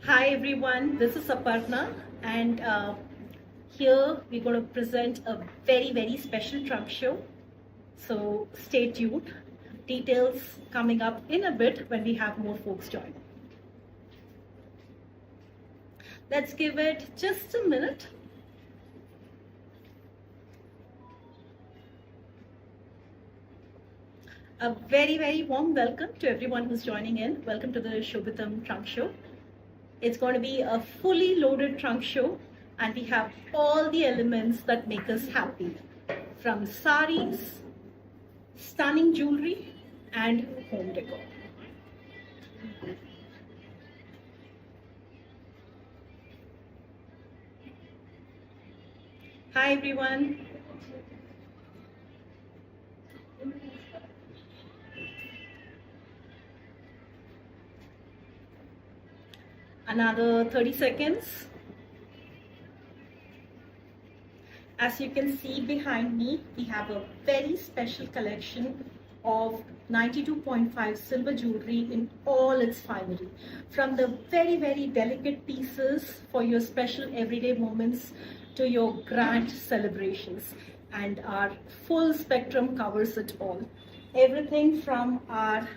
Hi everyone, this is Aparna and here we're going to present a very special trunk show. So stay tuned. Details coming up in a bit when we have more folks join. Let's give it just a minute. A very warm welcome to everyone who's joining in. Welcome to the Shobitam Trunk Show. It's going to be a fully loaded trunk show and we have all the elements that make us happy, from sarees, stunning jewelry and home decor. Hi everyone. Another 30 seconds. As you can see behind me, we have a very special collection of 92.5 silver jewelry in all its finery. From the very delicate pieces for your special everyday moments to your grand celebrations. And our full spectrum covers it all. Everything from our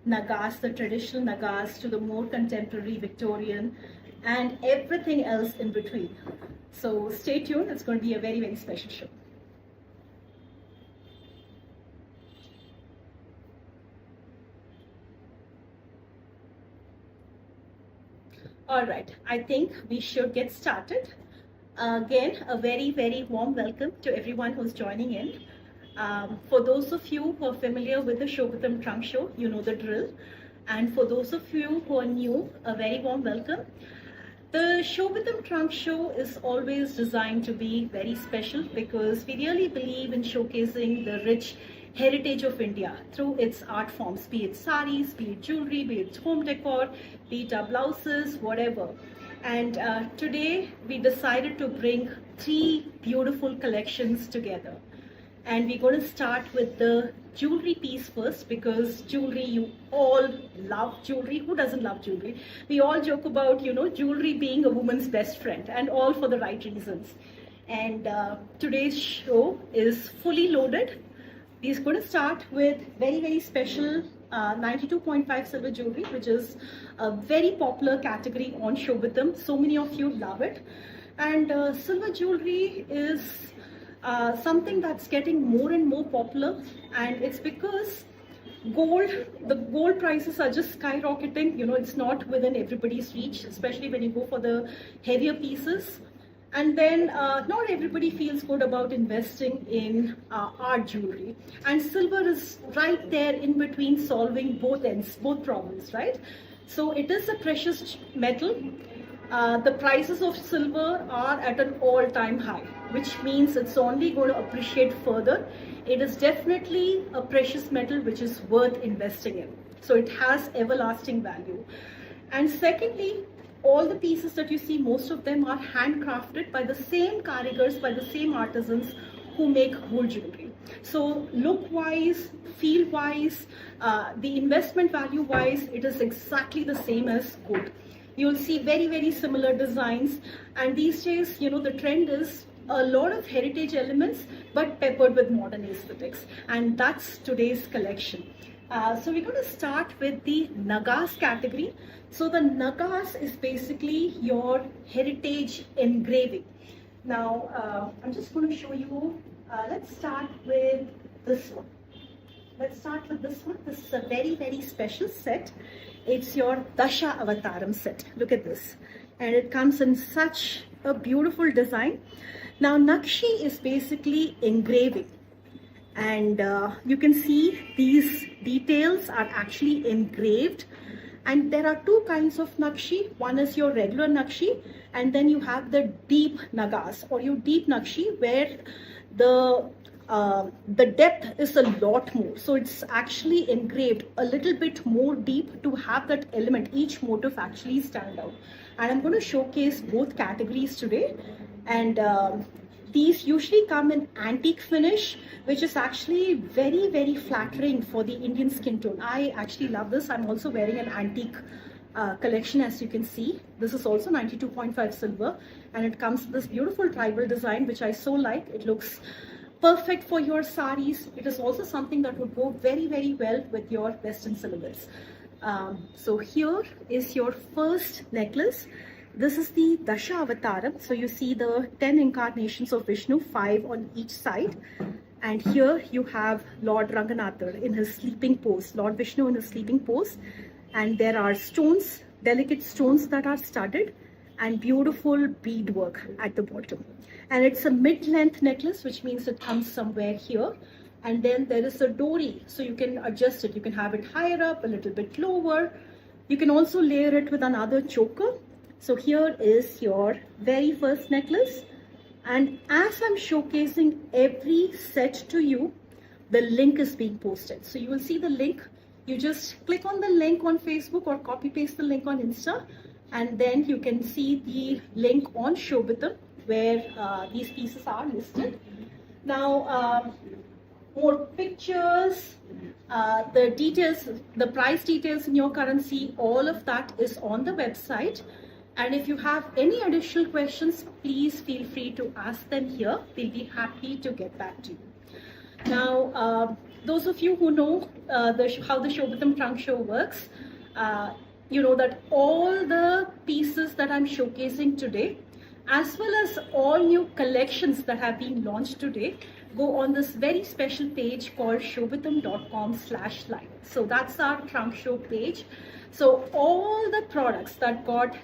nagas, the traditional nagas, to the more contemporary Victorian, and everything else in between. So stay tuned, it's going to be a very special show. All right, I think we should get started. Again, a very warm welcome to everyone who's joining in. For those of you who are familiar with the Shobitam Trunk Show, you know the drill. And for those of you who are new, a very warm welcome. The Shobitam Trunk Show is always designed to be very special because we really believe in showcasing the rich heritage of India through its art forms, be it sarees, be it jewelry, be it home decor, be it our blouses, whatever. And today we decided to bring 3 beautiful collections together. And we're going to start with the jewelry piece first because jewelry, you all love jewelry. Who doesn't love jewelry? We all joke about, jewelry being a woman's best friend, and all for the right reasons. And today's show is fully loaded. We're going to start with very special 92.5 silver jewelry, which is a very popular category on Shobitam. So many of you love it. And silver jewelry is something that's getting more and more popular, and it's because the gold prices are just skyrocketing. It's not within everybody's reach, especially when you go for the heavier pieces. And then not everybody feels good about investing in art jewelry, and silver is right there in between, solving both ends, both problems, right? So it is a precious metal. The prices of silver are at an all-time high, which means it's only going to appreciate further. It is definitely a precious metal which is worth investing in. So it has everlasting value. And secondly, all the pieces that you see, most of them are handcrafted by the same karigars, by the same artisans who make gold jewelry. So look-wise, feel-wise, the investment value-wise, it is exactly the same as gold. You'll see very similar designs, and these days, the trend is a lot of heritage elements but peppered with modern aesthetics, and that's today's collection. So we're going to start with the nagas category. So the nagas is basically your heritage engraving. Now I'm just going to show you. Let's start with this one. This is a very special set. It's your Dasha Avataram set. Look at this. And it comes in such a beautiful design. Now, Nakshi is basically engraving. And you can see these details are actually engraved. And there are 2 kinds of Nakshi. One is your regular Nakshi, and then you have the deep Nagas or your deep Nakshi, where the depth is a lot more. So it's actually engraved a little bit more deep to have that element, each motif actually stand out. And I'm going to showcase both categories today. And these usually come in antique finish, which is actually very flattering for the Indian skin tone. I actually love this. I'm also wearing an antique collection. As you can see, this is also 92.5 silver, and it comes with this beautiful tribal design, which I so like. It looks perfect for your saris. It is also something that would go very, very well with your western silhouettes. So here is your first necklace. This is the Dasha Avataram. So you see the 10 incarnations of Vishnu, 5 on each side. And here you have Lord Ranganathar in his sleeping pose, Lord Vishnu in his sleeping pose. And there are stones, delicate stones that are studded, and beautiful beadwork at the bottom. And it's a mid-length necklace, which means it comes somewhere here. And then there is a dori, so you can adjust it. You can have it higher up, a little bit lower. You can also layer it with another choker. So here is your very first necklace. And as I'm showcasing every set to you, the link is being posted. So you will see the link. You just click on the link on Facebook or copy paste the link on Insta. And then you can see the link on Shobitam where these pieces are listed. Now, more pictures, the details, the price details in your currency, all of that is on the website. And if you have any additional questions, please feel free to ask them here. We'll be happy to get back to you. Now, those of you who know how the Shobitam Trunk Show works, you know that all the pieces that I'm showcasing today, as well as all new collections that have been launched today, go on this very special page called shobitam.com/live. So that's our trunk show page. So all the products that got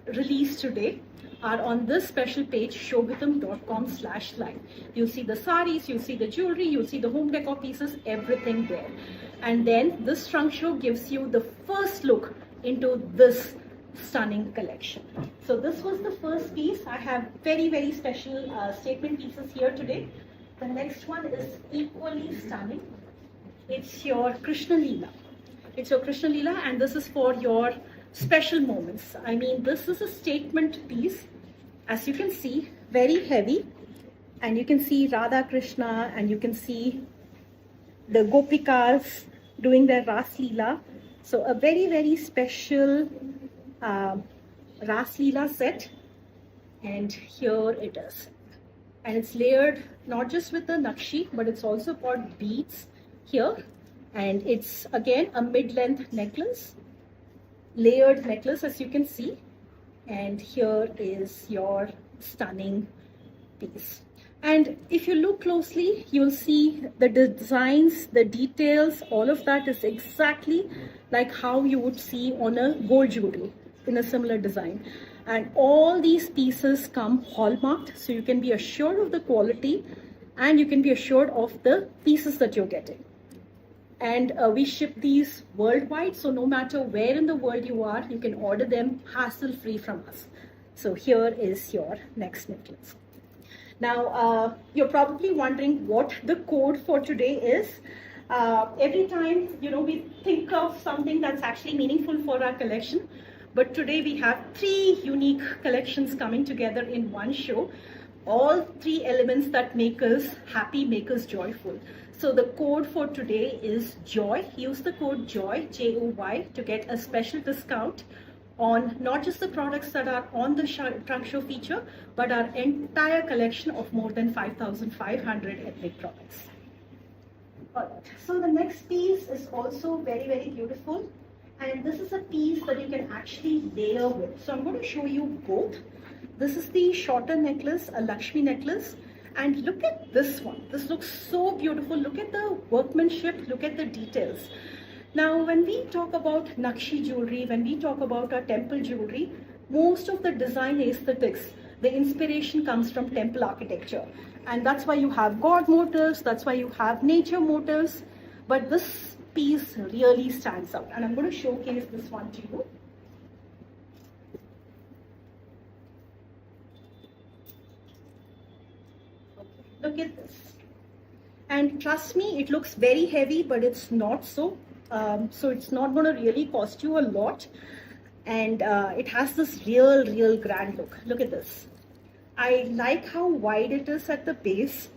released today are on this special page, shobitam.com/live. You'll see the saris, you'll see the jewelry, you'll see the home decor pieces, everything there. And then this trunk show gives you the first look into this stunning collection. So this was the first piece. I have very, very special statement pieces here today. The next one is equally stunning. It's your Krishna Leela. It's your Krishna Leela, and this is for your special moments. I mean, this is a statement piece. As you can see, very heavy. And you can see Radha Krishna, and you can see the Gopikas doing their Ras Leela. So a very, very special Ras Leela set. And here it is. And it's layered not just with the nakshi, but it's also got beads here. And it's again a mid-length necklace, layered necklace, as you can see. And here is your stunning piece. And if you look closely, you'll see the designs, the details, all of that is exactly like how you would see on a gold jewelry in a similar design. And all these pieces come hallmarked, so you can be assured of the quality and you can be assured of the pieces that you're getting. And we ship these worldwide, so no matter where in the world you are, you can order them hassle-free from us. So here is your next necklace. Now, you're probably wondering what the code for today is. Every time, we think of something that's actually meaningful for our collection. But today we have 3 unique collections coming together in one show. All 3 elements that make us happy, make us joyful. So the code for today is JOY. Use the code JOY, J-O-Y, to get a special discount on not just the products that are on the trunk show feature, but our entire collection of more than 5,500 ethnic products. Alright, so the next piece is also very, very beautiful. And this is a piece that you can actually layer with. So I'm going to show you both. This is the shorter necklace, a Lakshmi necklace. And look at this one. This looks so beautiful. Look at the workmanship. Look at the details. Now, when we talk about Nakshi jewelry, when we talk about our temple jewelry, most of the design aesthetics, the inspiration comes from temple architecture. And that's why you have God motifs. That's why you have nature motifs. But this piece really stands out, and I'm going to showcase this one to you. Look at this, and trust me, it looks very heavy, but it's not so. So it's not going to really cost you a lot, and it has this real grand look. Look at this. I like how wide it is at the base.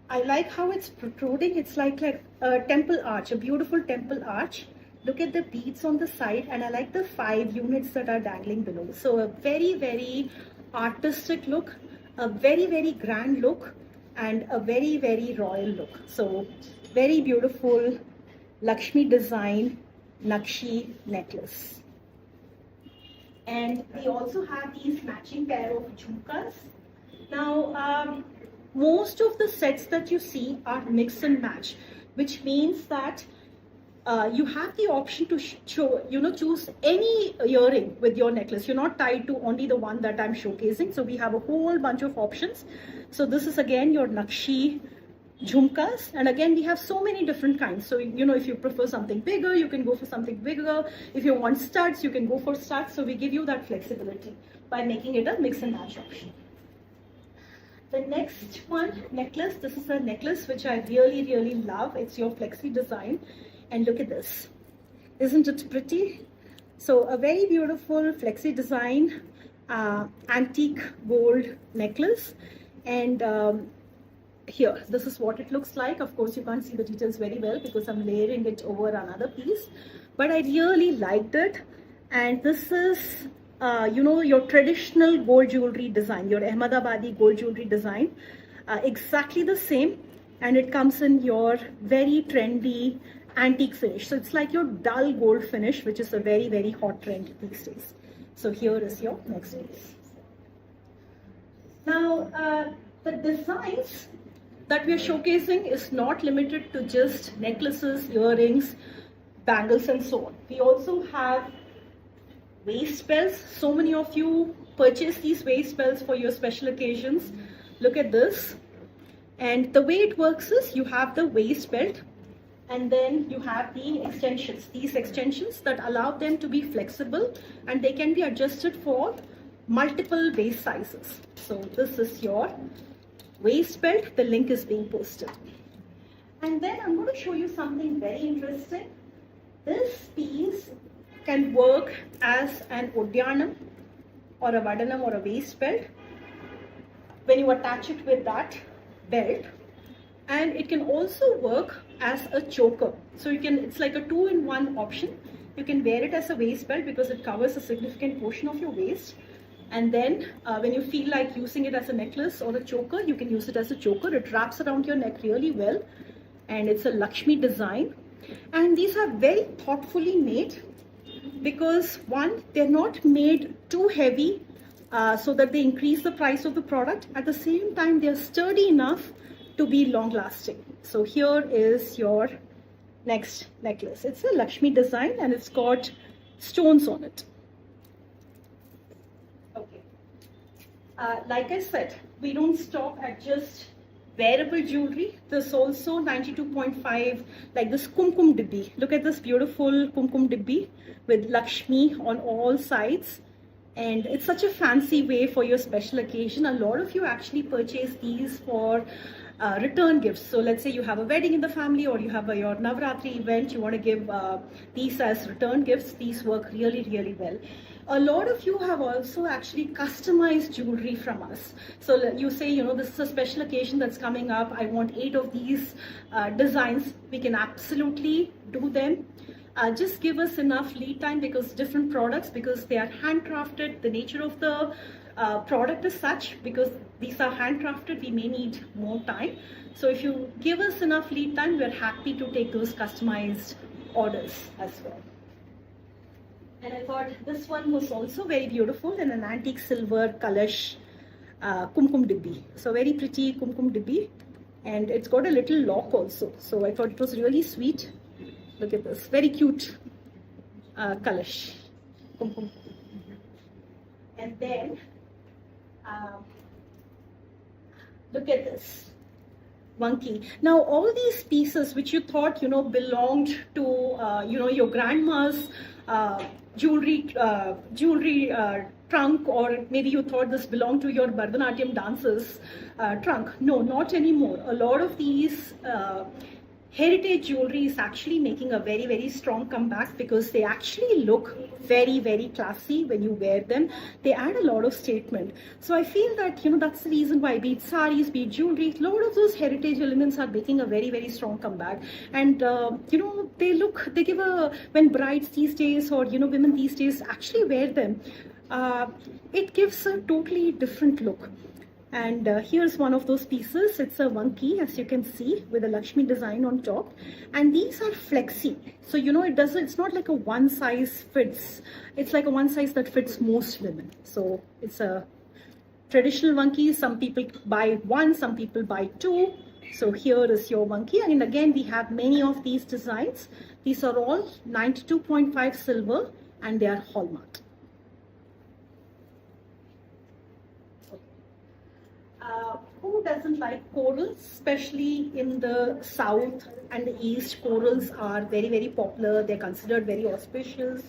I like how it's protruding. It's like a temple arch, a beautiful temple arch. Look at the beads on the side, and I like the 5 units that are dangling below. So a very, very artistic look, a very, very grand look, and a very, very royal look. So very beautiful Lakshmi design Nakshi necklace. And we also have these matching pair of jhumkas. Now, most of the sets that you see are mix and match, which means that you have the option to choose any earring with your necklace. You're not tied to only the one that I'm showcasing. So we have a whole bunch of options. So this is again your Nakshi jhumkas, and again we have so many different kinds. So if you prefer something bigger, you can go for something bigger. If you want studs, you can go for studs. So we give you that flexibility by making it a mix and match option. The next one, necklace. This is a necklace which I really, really love. It's your flexi design. And look at this. Isn't it pretty? So a very beautiful flexi design, antique gold necklace. And here, this is what it looks like. Of course, you can't see the details very well because I'm layering it over another piece. But I really liked it. And this is your traditional gold jewelry design, your Ahmedabadi gold jewelry design, exactly the same, and it comes in your very trendy antique finish. So it's like your dull gold finish, which is a very, very hot trend these days. So here is your next piece. Now, the designs that we are showcasing is not limited to just necklaces, earrings, bangles, and so on. We also have waist belts. So many of you purchase these waist belts for your special occasions. Look at this. And the way it works is you have the waist belt, and then you have the extensions. These extensions that allow them to be flexible, and they can be adjusted for multiple waist sizes. So this is your waist belt. The link is being posted. And then I'm going to show you something very interesting. This piece can work as an udyanam or a vadanam or a waist belt when you attach it with that belt, and it can also work as a choker. So it's like a 2-in-1 option. You can wear it as a waist belt because it covers a significant portion of your waist, and then when you feel like using it as a necklace or a choker, you can use it as a choker. It wraps around your neck really well, and it's a Lakshmi design. And these are very thoughtfully made, because one, they're not made too heavy so that they increase the price of the product. At the same time, they're sturdy enough to be long lasting. So here is your next necklace. It's a Lakshmi design, and it's got stones on it. Okay. Like I said, we don't stop at just wearable jewelry. There's also 92.5, like this kumkum dibbi. Look at this beautiful kumkum dibbi with Lakshmi on all sides. And it's such a fancy way for your special occasion. A lot of you actually purchase these for return gifts. So let's say you have a wedding in the family, or you have your Navratri event, you want to give these as return gifts. These work really, really well. A lot of you have also actually customized jewelry from us. So you say, this is a special occasion that's coming up. I want 8 of these designs. We can absolutely do them. Just give us enough lead time, because different products, because they are handcrafted, the nature of the product is such, because these are handcrafted, we may need more time. So if you give us enough lead time, we're happy to take those customized orders as well. And I thought this one was also very beautiful in an antique silver kalash kumkum dibbi. So very pretty kumkum dibbi, and it's got a little lock also. So I thought it was really sweet. Look at this, very cute kalash kumkum. And then look at this monkey. Now all these pieces which you thought belonged to your grandma's jewelry trunk, or maybe you thought this belonged to your Bharatanatyam dancer's trunk. No, not anymore. A lot of these heritage jewelry is actually making a very, very strong comeback because they actually look very, very classy when you wear them. They add a lot of statement. So I feel that, that's the reason why, be it sarees, be it jewelry, a lot of those heritage elements are making a very, very strong comeback. And, they give when brides these days or, women these days actually wear them, it gives a totally different look. And here's one of those pieces. It's a wunky, as you can see, with a Lakshmi design on top. And these are flexi. So, it's not like a one size fits. It's like a one size that fits most women. So it's a traditional wunky. Some people buy one, some people buy two. So here is your wunky. And again, we have many of these designs. These are all 92.5 silver and they are hallmarked. Who doesn't like corals? Especially in the south and the east, corals are very, very popular. They're considered very auspicious.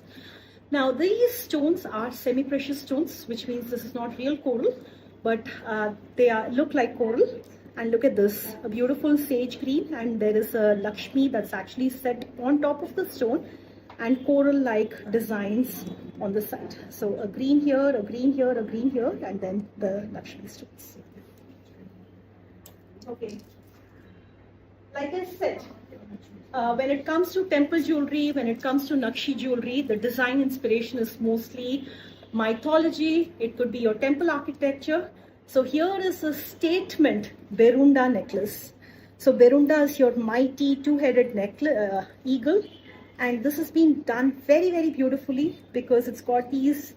Now, these stones are semi-precious stones, which means this is not real coral, but they look like coral. And look at this, a beautiful sage green, and there is a Lakshmi that's actually set on top of the stone, and coral-like designs on the side. So a green here, a green here, a green here, and then the Lakshmi stones. Okay, like I said, when it comes to temple jewelry, when it comes to Nakshi jewelry, the design inspiration is mostly mythology. It could be your temple architecture. So here is a statement Berunda necklace. So Berunda is your mighty two-headed eagle, and this has been done very, very beautifully because it's got these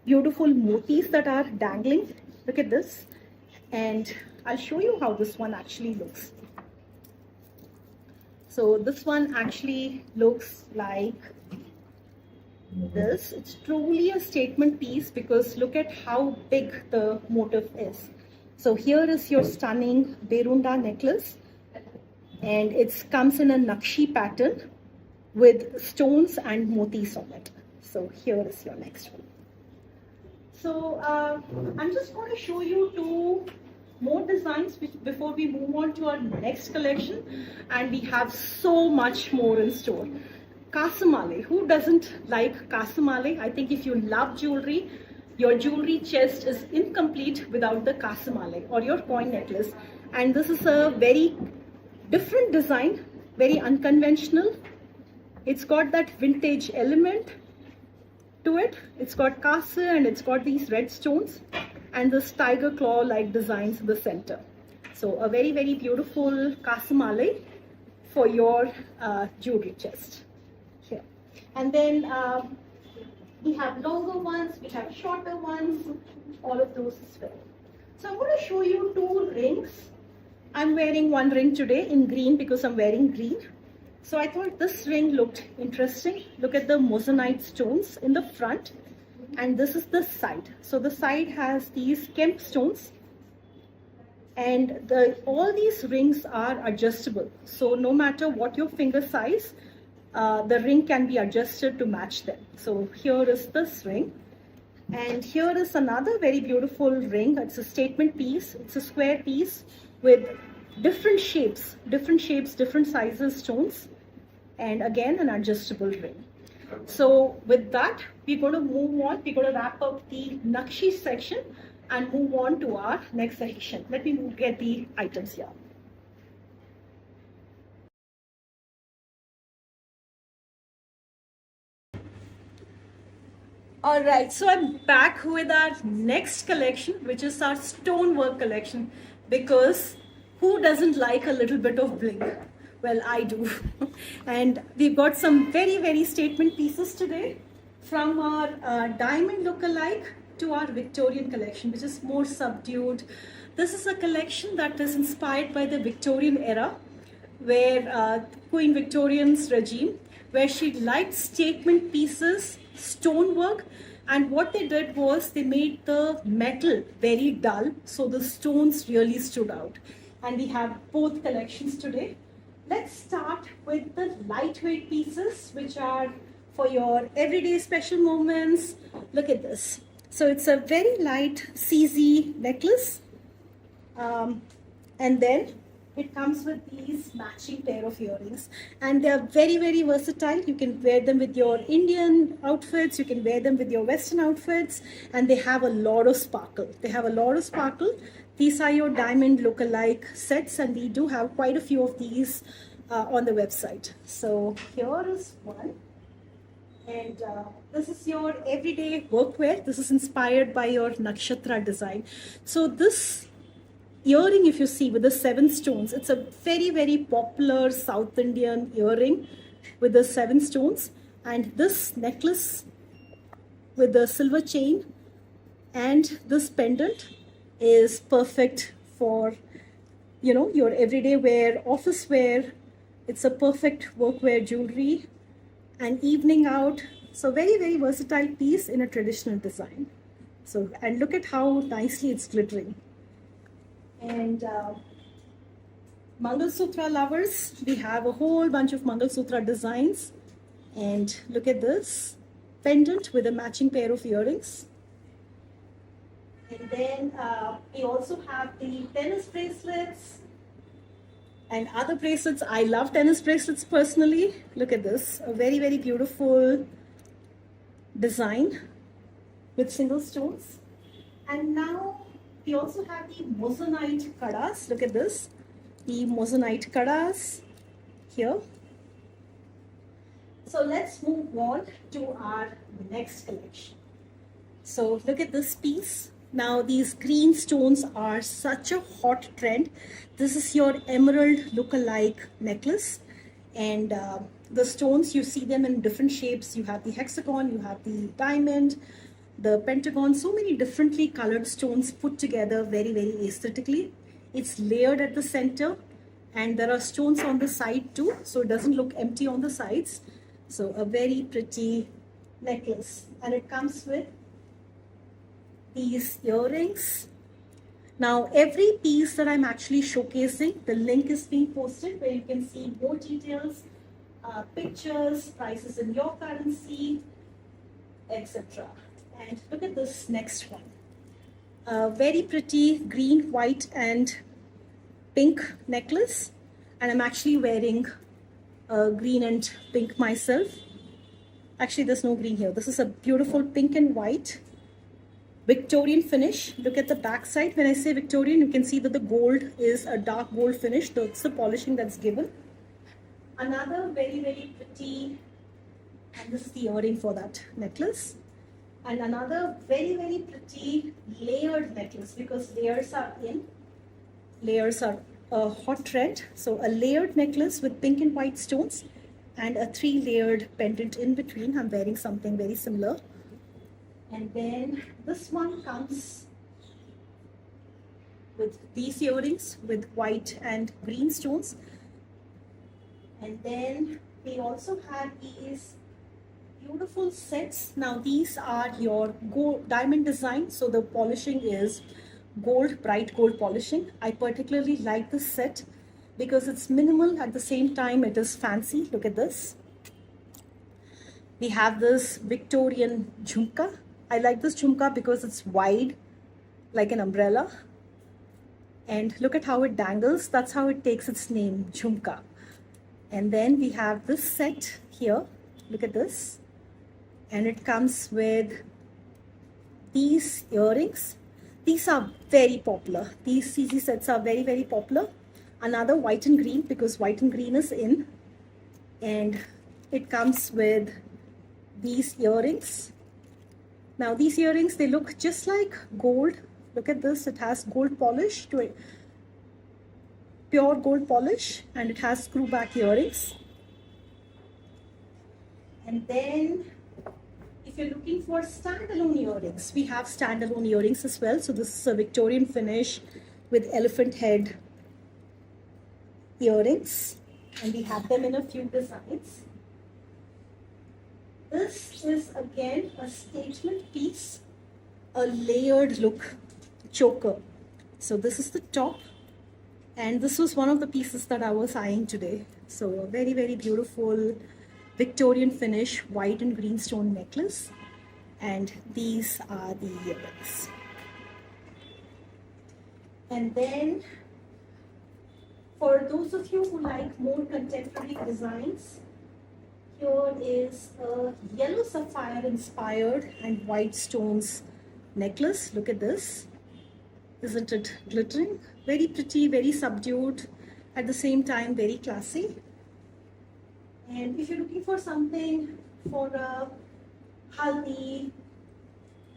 beautiful motifs that are dangling. Look at this, and I'll show you how this one actually looks. So this one actually looks like this. It's truly a statement piece because look at how big the motif is. So here is your stunning Berunda necklace, and it comes in a Nakshi pattern with stones and motifs on it. So here is your next one. So I'm just going to show you two more designs before we move on to our next collection, and we have so much more in store. Kasamale. Who doesn't like Kasamale? I think if you love jewelry, your jewelry chest is incomplete without the Kasamale or your coin necklace. And this is a very different design, very unconventional. It's got that vintage element to it. It's got kasa and it's got these red stones and this tiger claw like designs in the center. So a very, very beautiful Kasamale for your jewelry chest here. And then we have longer ones, we have shorter ones, all of those as well. So I'm going to show you two rings. I'm wearing one ring today in green because I'm wearing green. So I thought this ring looked interesting. Look at the moissanite stones in the front, and this is the side. So the side has these kemp stones, and all these rings are adjustable. So no matter what your finger size, the ring can be adjusted to match them. So here is this ring, and here is another very beautiful ring. It's a statement piece. It's a square piece with different shapes, different sizes stones, and again an adjustable ring. So with that, we're going to move on. We're going to wrap up the Nakshi section and move on to our next section. Let me get the items here. All right, so I'm back with our next collection, which is our stonework collection, because who doesn't like a little bit of bling? Well, I do. And we've got some very, very statement pieces today, from our diamond look-alike to our Victorian collection, which is more subdued. This is a collection that is inspired by the Victorian era, where Queen Victorian's regime, where she liked statement pieces, stonework, and what they did was they made the metal very dull, so the stones really stood out. And we have both collections today. Let's start with the lightweight pieces, which are for your everyday special moments. Look at this. So it's a very light CZ necklace. And then it comes with these matching pair of earrings, and they are very, very versatile. You can wear them with your Indian outfits, you can wear them with your Western outfits, and they have a lot of sparkle. They have a lot of sparkle. These are your diamond look-alike sets, and we do have quite a few of these on the website. So here is one, and this is your everyday workwear. This is inspired by your nakshatra design. So this earring, if you see, with the 7 stones, it's a very, very popular South Indian earring with the 7 stones. And this necklace with the silver chain and this pendant is perfect for, you know, your everyday wear, office wear. It's a perfect workwear jewelry and evening out. So very, very versatile piece in a traditional design. So, and look at how nicely it's glittering. And Mangal Sutra lovers, we have a whole bunch of Mangal Sutra designs. And look at this pendant with a matching pair of earrings. And then we also have the tennis bracelets and other bracelets. I love tennis bracelets personally. Look at this, a very, very beautiful design with single stones. And now we also have the moissanite kadas. Look at this, the moissanite kadas here. So let's move on to our next collection. So look at this piece. Now these green stones are such a hot trend. This is your emerald look-alike necklace, and the stones, you see them in different shapes. You have the hexagon, you have the diamond, the pentagon, so many differently colored stones put together very, very aesthetically. It's layered at the center, and there are stones on the side too, so it doesn't look empty on the sides. So a very pretty necklace, and it comes with these earrings. Now every piece that I'm actually showcasing, the link is being posted where you can see more details, pictures, prices in your currency, etc. And look at this next one. A very pretty green, white and pink necklace. And I'm actually wearing green and pink myself. Actually, there's no green here. This is a beautiful pink and white Victorian finish. Look at the back side. When I say Victorian, you can see that the gold is a dark gold finish. That's the polishing that's given. Another very, very pretty, and this is the earring for that necklace. And another very, very pretty layered necklace, because layers are in. Layers are a hot trend. So a layered necklace with pink and white stones and a 3-layered pendant in between. I'm wearing something very similar. And then this one comes with these earrings with white and green stones. And then we also have these beautiful sets. Now these are your gold diamond design, so the polishing is gold, bright gold polishing. I particularly like this set because it's minimal, at the same time it is fancy. Look at this. We have this Victorian jhumka. I like this jhumka because it's wide like an umbrella, and look at how it dangles. That's how it takes its name, jhumka. And then we have this set here. Look at this. And it comes with these earrings. These are very popular. These CC sets are very, very popular. Another white and green, because white and green is in. And it comes with these earrings. Now these earrings, they look just like gold. Look at this. It has gold polish to it. Pure gold polish, and it has screw back earrings. And then if you're looking for standalone earrings, we have standalone earrings as well. So this is a Victorian finish with elephant head earrings, and we have them in a few designs. This is again a statement piece, a layered look choker. So this is the top, and this was one of the pieces that I was eyeing today. So a very, very beautiful Victorian finish, white and green stone necklace, and these are the earrings. And then For those of you who like more contemporary designs, here is a yellow sapphire inspired and white stones necklace. Look at this. Isn't it glittering? Very pretty, very subdued, at the same time very classy. And if you're looking for something for a haldi,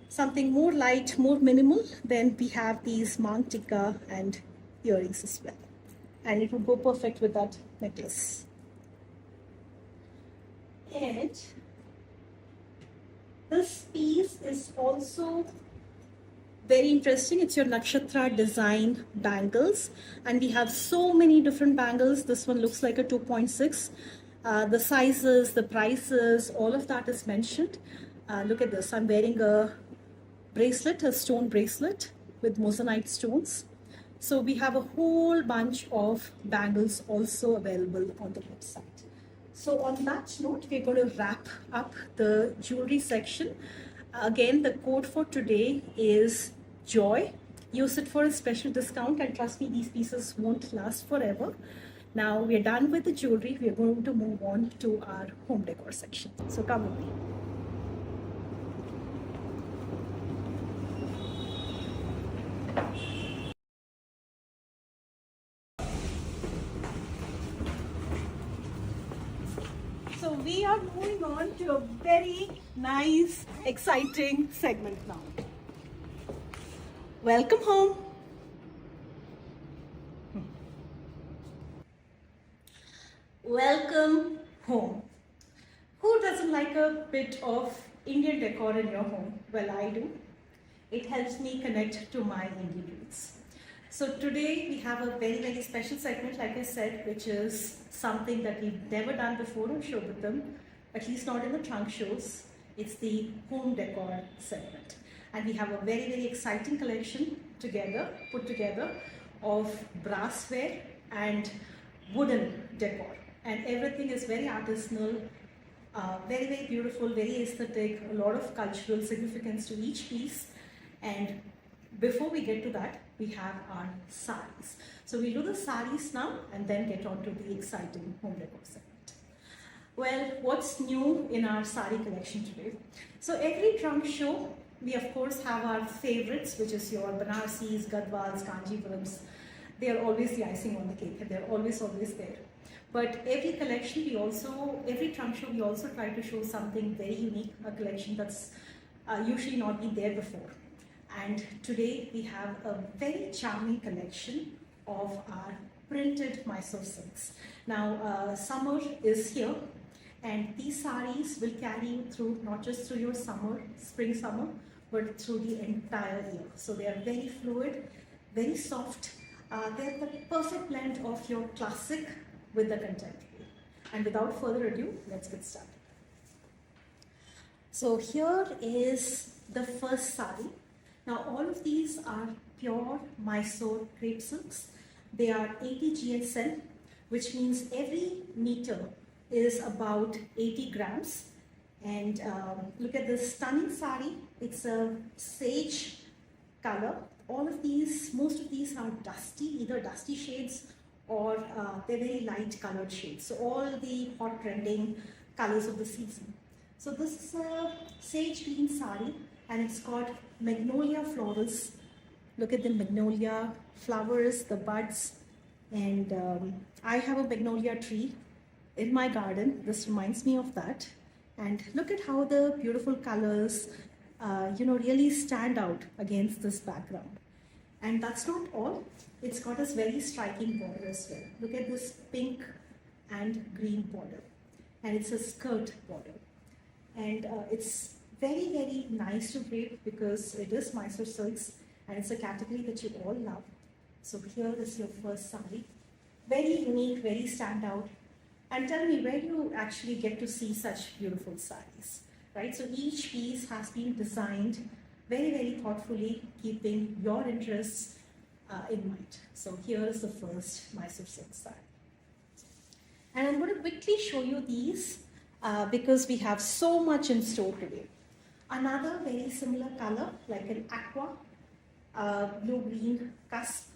something more light, more minimal, then we have these mantika and earrings as well. And it would go perfect with that necklace. And this piece is also very interesting. It's your nakshatra design bangles, and we have so many different bangles. This one looks like a 2.6. The sizes, the prices, all of that is mentioned. Look at this. I'm wearing a bracelet, a stone bracelet with moissanite stones. So we have a whole bunch of bangles also available on the website. So on that note, we're going to wrap up the jewelry section. Again, the code for today is JOY. Use it for a special discount, and trust me, these pieces won't last forever. Now we're done with the jewelry. We're going to move on to our home decor section. So come with me. So we are moving on to a very nice, exciting segment now. Welcome home. Welcome home. Who doesn't like a bit of Indian decor in your home? Well, I do. It helps me connect to my Indian roots. So today we have a very, very special segment, like I said, which is something that we've never done before on Shobitam, at least not in the trunk shows. It's the home decor segment. And we have a very, very exciting collection put together of brassware and wooden decor. And everything is very artisanal, very, very beautiful, very aesthetic, a lot of cultural significance to each piece. And before we get to that, we have our sarees. So we'll do the sarees now and then get on to the exciting home decor segment. Well, what's new in our saree collection today? So every trunk show, we of course have our favorites, which is your Banarsis, Gadwals, Kanjivarams. They are always the icing on the cake, and they're always there. But every collection, every trunk show, we also try to show something very unique, a collection that's usually not been there before. And today we have a very charming collection of our printed Mysore silks. Now, summer is here, and these sarees will carry you through, not just through your spring summer, but through the entire year. So they are very fluid, very soft. They're the perfect blend of your classic with the contemporary. And without further ado, let's get started. So here is the first saree. Now all of these are pure Mysore crepe silks. They are 80 GSM, which means every meter is about 80 grams. And look at this stunning saree. It's a sage color. Most of these are dusty, either dusty shades or they're very light colored shades. So all the hot trending colors of the season. So this is a sage green saree, and it's got magnolia florals. Look at the magnolia flowers, the buds, and I have a magnolia tree in my garden. This reminds me of that. And look at how the beautiful colors, really stand out against this background. And that's not all. It's got this very striking border as well. Look at this pink and green border. And it's a skirt border. And it's very, very nice to drape because it is Mysore silks and it's a category that you all love. So here is your first saree. Very unique, very standout. And tell me, where do you actually get to see such beautiful sarees, right? So each piece has been designed very, very thoughtfully, keeping your interests in mind. So here is the first Mysore silk saree. And I'm going to quickly show you these because we have so much in store today. Another very similar color, like an aqua, blue-green cusp.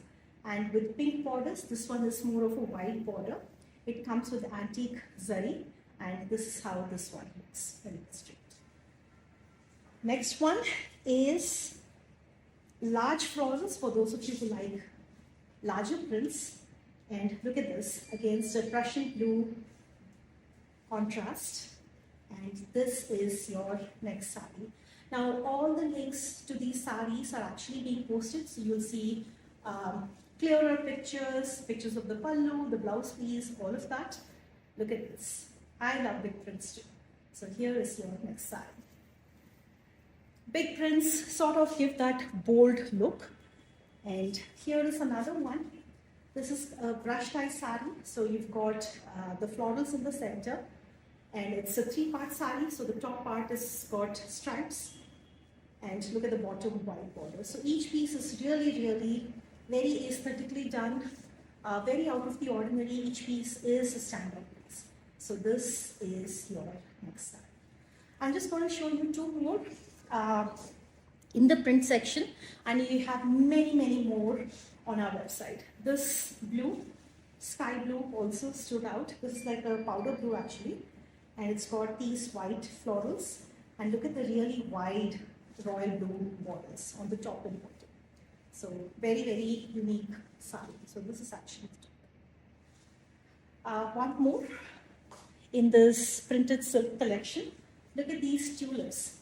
and with pink borders. This one is more of a white border. It comes with antique zari, and this is how this one looks when it's straight. Next one is large florals for those of you who like larger prints. And look at this, against a Prussian blue contrast. And this is your next sari. Now all the links to these saris are actually being posted, so you'll see clearer pictures of the pallu, the blouse piece, all of that. Look at this. I love big prints too. So here is your next sari. Big prints sort of give that bold look. And here is another one. This is a brush tie sari. So you've got the florals in the center, and it's a 3-part sari. So the top part has got stripes, and look at the bottom white border. So each piece is really very aesthetically done, very out of the ordinary. Each piece is a standout piece. So this is your next sari. I'm just going to show you 2 more in the print section, and you have many more on our website. This blue, sky blue, also stood out. This is like a powder blue actually, and it's got these white florals, and look at the really wide royal blue borders on the top and bottom. So very unique sari. So this is actually the top. One more in this printed silk collection. Look at these tulips.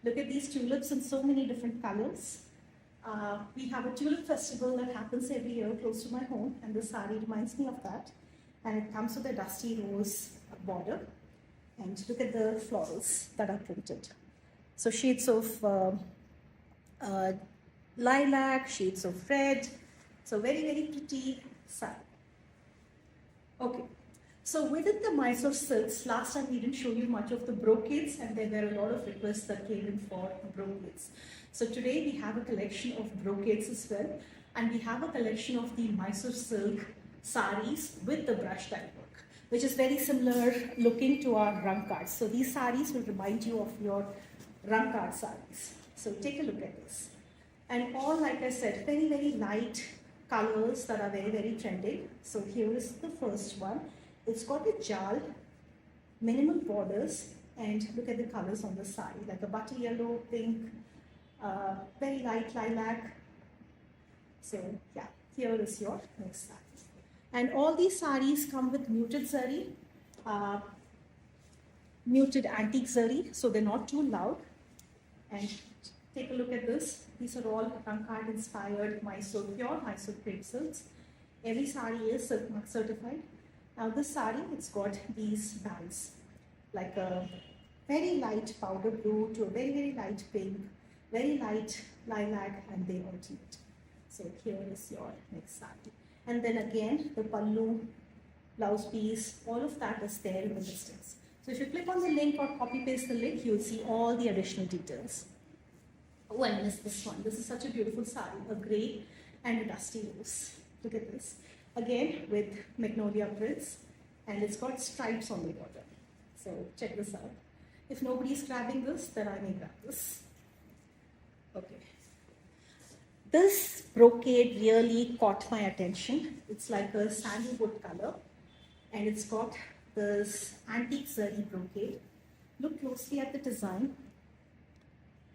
Look at these tulips in so many different colors. We have a tulip festival that happens every year close to my home, and this sari reminds me of that. And it comes with a dusty rose border. And look at the florals that are printed. So shades of lilac, shades of red. So very pretty sari. Okay. So within the Mysore silks, last time we didn't show you much of the brocades, and there were a lot of requests that came in for brocades. So today we have a collection of brocades as well, and we have a collection of the Mysore silk saris with the brush tie work, which is very similar looking to our rang cards. So these saris will remind you of your rang card saris. So take a look at this. And all, like I said, very light colors that are very trending. So here is the first one. It's got a jal, minimal borders, and look at the colors on the sari, like a butter yellow, pink, very light lilac. So yeah, here is your next sari. And all these saris come with muted zari, muted antique zari, so they're not too loud. And take a look at this. These are all rang card inspired Mysore, pure Mysore crepe silks. Every sari is silk mark certified. Now this sari, it's got these bands, like a very light powder blue to a very light pink, very light lilac, and they alternate. So here is your next sari. And then again, the pallu, blouse piece, all of that is there in the listings. So if you click on the link or copy paste the link, you'll see all the additional details. Oh, I missed this one. This is such a beautiful sari, a grey and a dusty rose. Look at this. Again with magnolia prints, and it's got stripes on the border. So check this out. If nobody's grabbing this, then I may grab this. Okay. This brocade really caught my attention. It's like a sandalwood color, and it's got this antique zari brocade. Look closely at the design.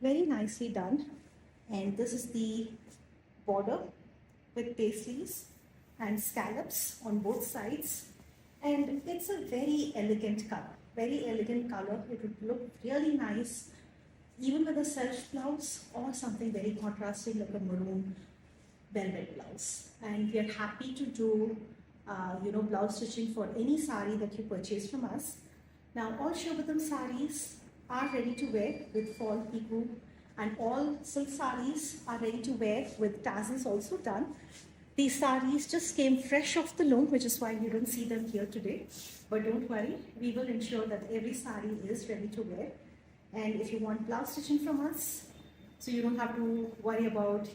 Very nicely done. And this is the border with paisleys and scallops on both sides, and it's a very elegant color. It would look really nice even with a self blouse or something very contrasting like a maroon velvet blouse. And we are happy to do blouse stitching for any sari that you purchase from us. Now all Shobitam saris are ready to wear with fall piku, and all silk saris are ready to wear with tassels also done. These saris just came fresh off the loom, which is why you don't see them here today. But don't worry, we will ensure that every sari is ready to wear. And if you want blouse stitching from us, so you don't have to worry about,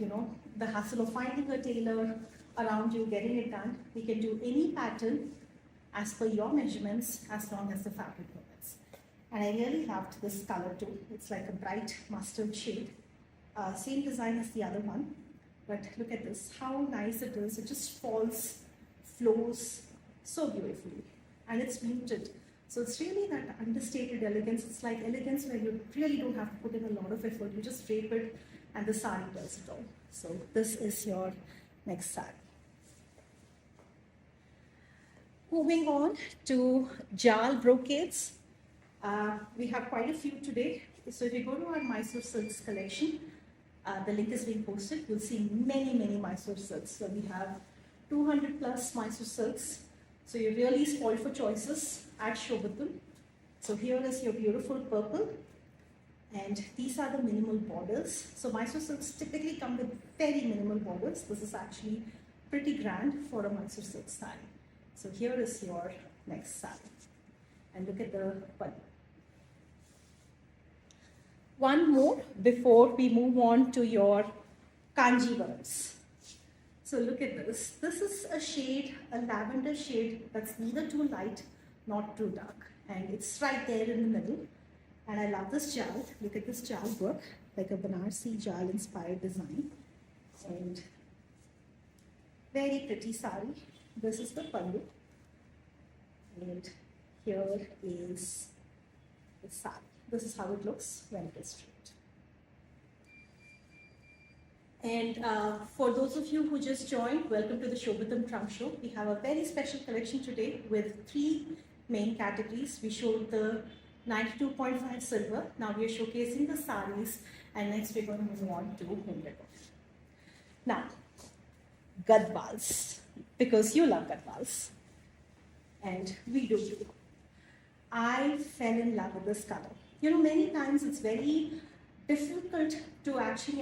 the hassle of finding a tailor around you, getting it done, we can do any pattern as per your measurements, as long as the fabric permits. And I really loved this color too. It's like a bright mustard shade. Same design as the other one. but look at this, how nice it is. It just falls, flows so beautifully, and it's muted. So it's really that understated elegance. It's like elegance where you really don't have to put in a lot of effort. You just drape it and the sari does it all. So this is your next sari. Moving on to Jal brocades. We have quite a few today. So if you go to our Mysore Silks collection, the link is being posted. You'll see many, many Mysore Silks. So we have 200 plus Mysore Silks. So you're really spoiled for choices at Shobitam. So here is your beautiful purple. And these are the minimal borders. So Mysore Silks typically come with very minimal borders. This is actually pretty grand for a Mysore Silk style. So here is your next sari. And look at the button. One more before we move on to your Kanjivarams. So look at this. This is a shade, a lavender shade that's neither too light nor too dark. And it's right there in the middle. And I love this jal. Look at this jal work, like a Banarsi jal inspired design. And very pretty sari. This is the pallu. And here is the sari. This is how it looks when it is stripped. And for those of you who just joined, welcome to the Shobitam Trunk Show. We have a very special collection today with 3 main categories. We showed the 92.5 silver. Now we are showcasing the saris, and next we're going to move on to home decor. Now, gadwals, because you love gadwals, and we do too. I fell in love with this color. You know, many times it's very difficult to actually,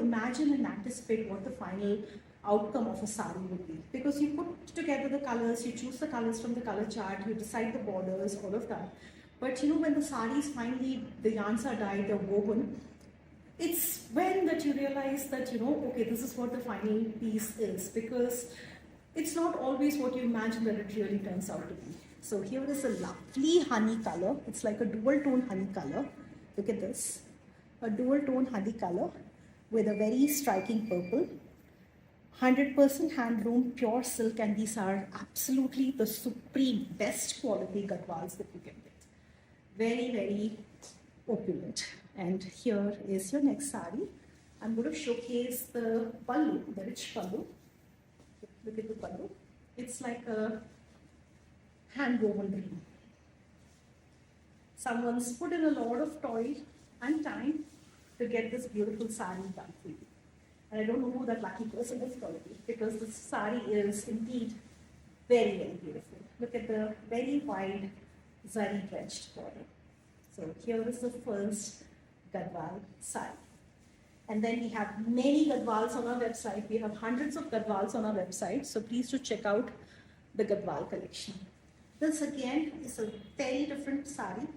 imagine and anticipate what the final outcome of a sari would be. Because you put together the colors, you choose the colors from the color chart, you decide the borders, all of that. But you know, when the saris finally, the yarns are dyed, they're woven, it's when that you realize that, okay, this is what the final piece is. Because it's not always what you imagine that it really turns out to be. So here is a lovely honey color. It's like a dual tone honey color. Look at this. A dual tone honey color with a very striking purple. 100% handloom, pure silk, and these are absolutely the supreme best quality gadwals that you can get. Very, very opulent. And here is your next sari. I'm going to showcase the pallu, the rich pallu. Look at the pallu. It's like a hand woven dream. Someone's put in a lot of toil and time to get this beautiful sari done for you. And I don't know who that lucky person is going to be, because this sari is indeed very, very beautiful. Look at the very wide zari drenched border. So here is the first gadwal sari. And then we have many gadwals on our website. We have hundreds of gadwals on our website. So please do check out the gadwal collection. This again is a very different sari.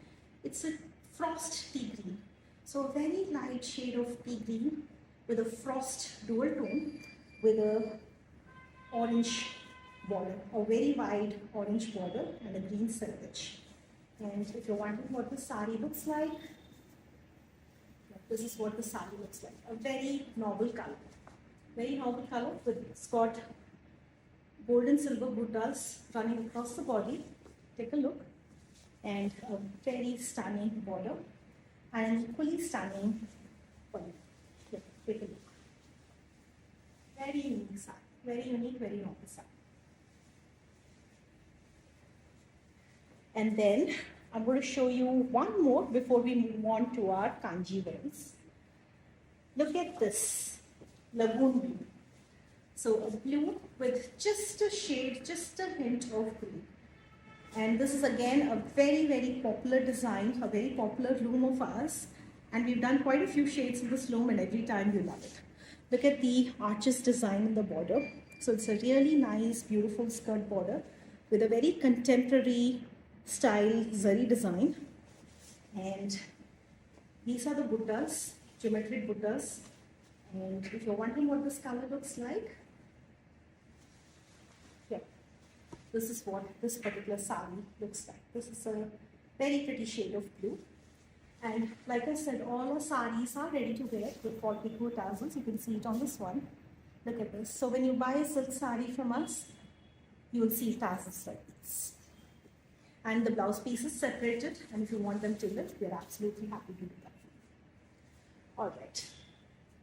It's a frost tea green. So a very light shade of tea green with a frost dual tone with a orange border, a very wide orange border and a green selvedge. And if you're wondering what the sari looks like, this is what the sari looks like. A very novel color. Very novel color with, it's got gold and silver buttas running across the body. Take a look. And a very stunning border. And equally stunning pallu. Here, take a look. Very unique sari. Very unique, very novel sari. And then I'm going to show you one more before we move on to our Kanjivarams. Look at this, lagoon blue. So a blue with just a shade, just a hint of green. And this is again a very, very popular design, a very popular loom of ours. And we've done quite a few shades in this loom, and every time you love it. Look at the arches design in the border. So it's a really nice, beautiful skirt border with a very contemporary style zari design. And these are the buttas, geometric buttas. And if you're wondering what this color looks like, yeah, this is what this particular sari looks like. This is a very pretty shade of blue. And like I said, all our sarees are ready to wear with 44 tassels. You can see it on this one. Look at this. So when you buy a silk saree from us, you will see tassels like this. And the blouse piece is separated, and if you want them to lift, we are absolutely happy to do that. All right.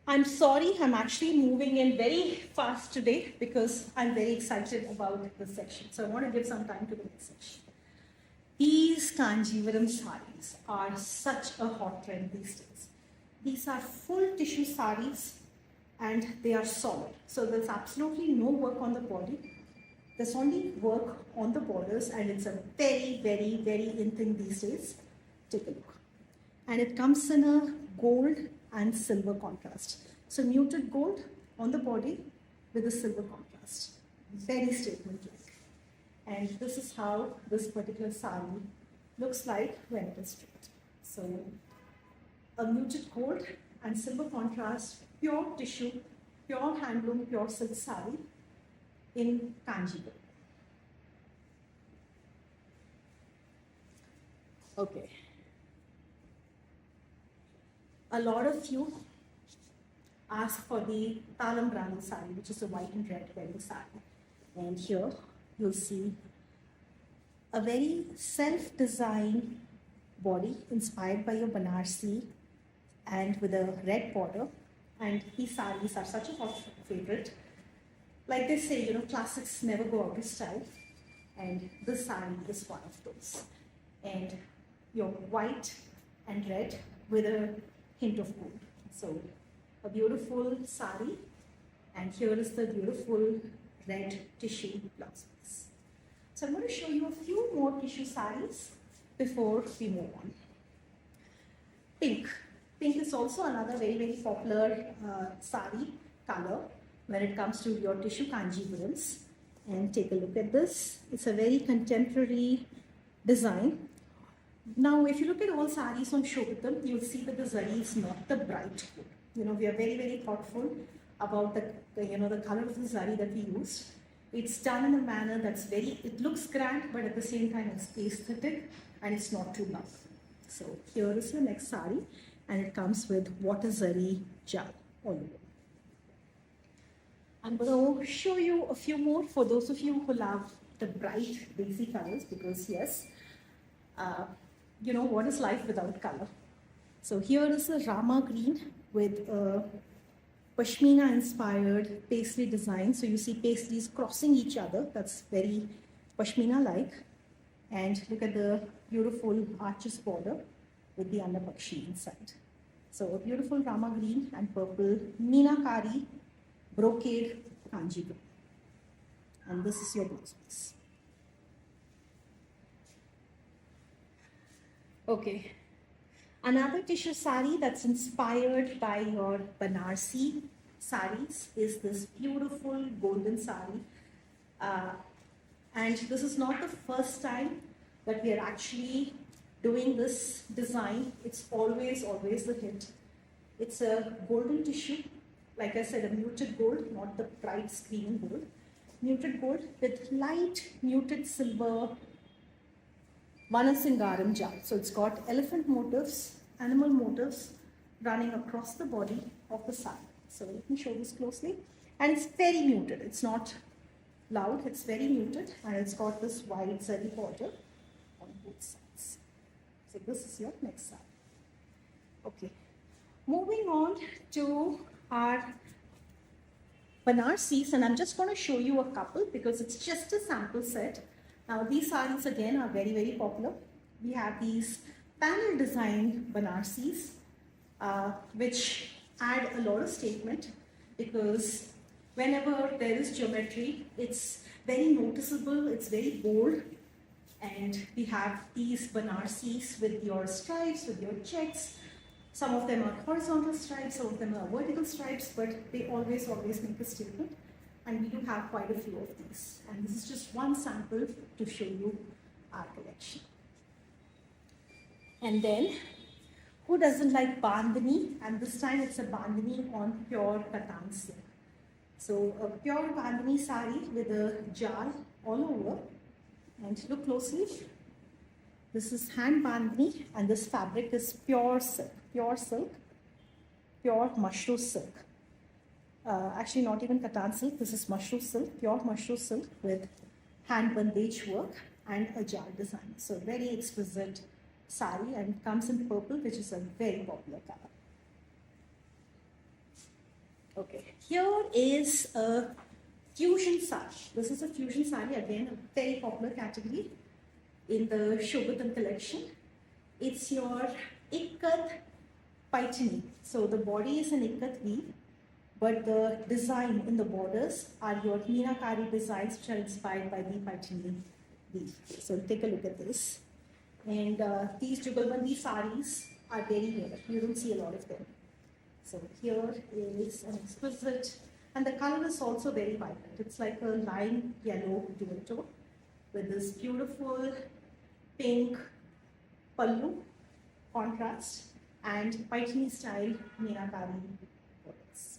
I'm sorry, I'm actually moving in very fast today because I'm very excited about this section. So I want to give some time to the next section. These Kanjivaram sarees are such a hot trend these days. These are full tissue sarees and they are solid. So there's absolutely no work on the body. There's only work on the borders, and it's a very, very, very in thing these days. Take a look. And it comes in a gold and silver contrast. So muted gold on the body with a silver contrast. Very statement-like. And this is how this particular saree looks like when it is stripped. So a muted gold and silver contrast, pure tissue, pure handloom, pure silk saree in Kanjivaram. Okay. A lot of you ask for the Talambrani saree, which is a white and red wedding saree. And here you'll see a very self-designed body inspired by your Banarsi and with a red border. And these sarees are such a hot favorite. Like they say, you know, classics never go out of style. And this saree is one of those. And your white and red with a hint of gold. So a beautiful saree, and here is the beautiful red tissue blouse piece. So I'm going to show you a few more tissue sarees before we move on. Pink. Pink is also another very, very popular saree color when it comes to your tissue Kanjivarams. And take a look at this. It's a very contemporary design. Now, if you look at all sarees on Shobitam, you'll see that the zari is not the bright gold. You know, we are very, very thoughtful about the color of the zari that we use. It's done in a manner that's it looks grand, but at the same time it's aesthetic and it's not too loud. So here is your next saree, and it comes with water zari jal all over. I'm going to show you a few more for those of you who love the bright, basic colors, because yes, you know, what is life without color? So here is a Rama green with a Pashmina inspired paisley design. So you see paisleys crossing each other. That's very Pashmina like. And look at the beautiful arches border with the Annapakshi inside. So a beautiful Rama green and purple Meenakari brocade Kanjivaram. And this is your blouse piece. Okay. Another tissue saree that's inspired by your Banarsi sarees is this beautiful golden saree. And this is not the first time that we are actually doing this design. It's always the hit. It's a golden tissue. Like I said, a muted gold, not the bright screaming gold. Muted gold with light muted silver Vanasingaram jal. So it's got elephant motifs, animal motifs running across the body of the saree. So let me show this closely. And it's very muted. It's not loud. It's very muted, and it's got this wide zari border on both sides. So this is your next saree. Okay. Moving on to our Banarsis, and I'm just going to show you a couple because it's just a sample set. Now these sarees again are very, very popular. We have these panel design Banarsis, which add a lot of statement because whenever there is geometry, it's very noticeable, it's very bold. And we have these Banarsis with your stripes, with your checks. Some of them are horizontal stripes, some of them are vertical stripes, but they always make a statement. And we do have quite a few of these. And this is just one sample to show you our collection. And then, who doesn't like bandhani? And this time it's a bandhani on pure Katan silk. So a pure bandhani saree with a jal all over. And look closely. This is hand bandhani, and this fabric is pure silk, pure mushroom silk. Actually, not even katan silk. This is mushroom silk, pure mushroom silk with hand bandage work and a jar design. So very exquisite sari, and comes in purple, which is a very popular color. Okay, here is a fusion sari. This is a fusion sari, again a very popular category in the Shobitam collection. It's your ikat paitani. So the body is an ikat weave, but the design in the borders are your meenakari designs, which are inspired by the paitani weave. So take a look at this. And these jugalbandi saris are very rare. You don't see a lot of them. So here is an exquisite, and the color is also very vibrant. It's like a lime yellow dual tone with this beautiful pink pallu contrast and paitani style meenakari borders.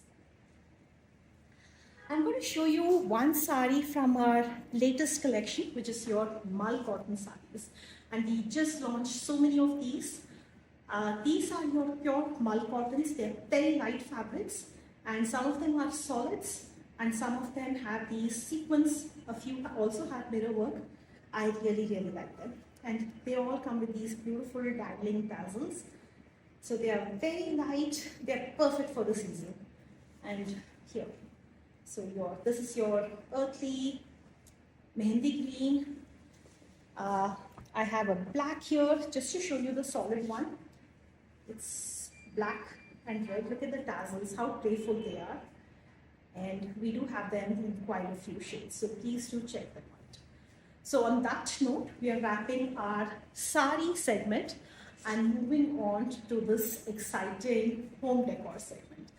I'm going to show you one sari from our latest collection, which is your mull cotton saris. And we just launched so many of these. These are your pure mull cottons. They're very light fabrics, and some of them are solids, and some of them have these sequins. A few also have mirror work. I really, really like them. And they all come with these beautiful dangling tassels. So they are very light. They're perfect for the season. And here, so this is your earthly mehendi green. I have a black here, just to show you the solid one. It's black and red. Look at the tassels, how playful they are. And we do have them in quite a few shades, so please do check them out. So on that note, we are wrapping our sari segment and moving on to this exciting home decor segment.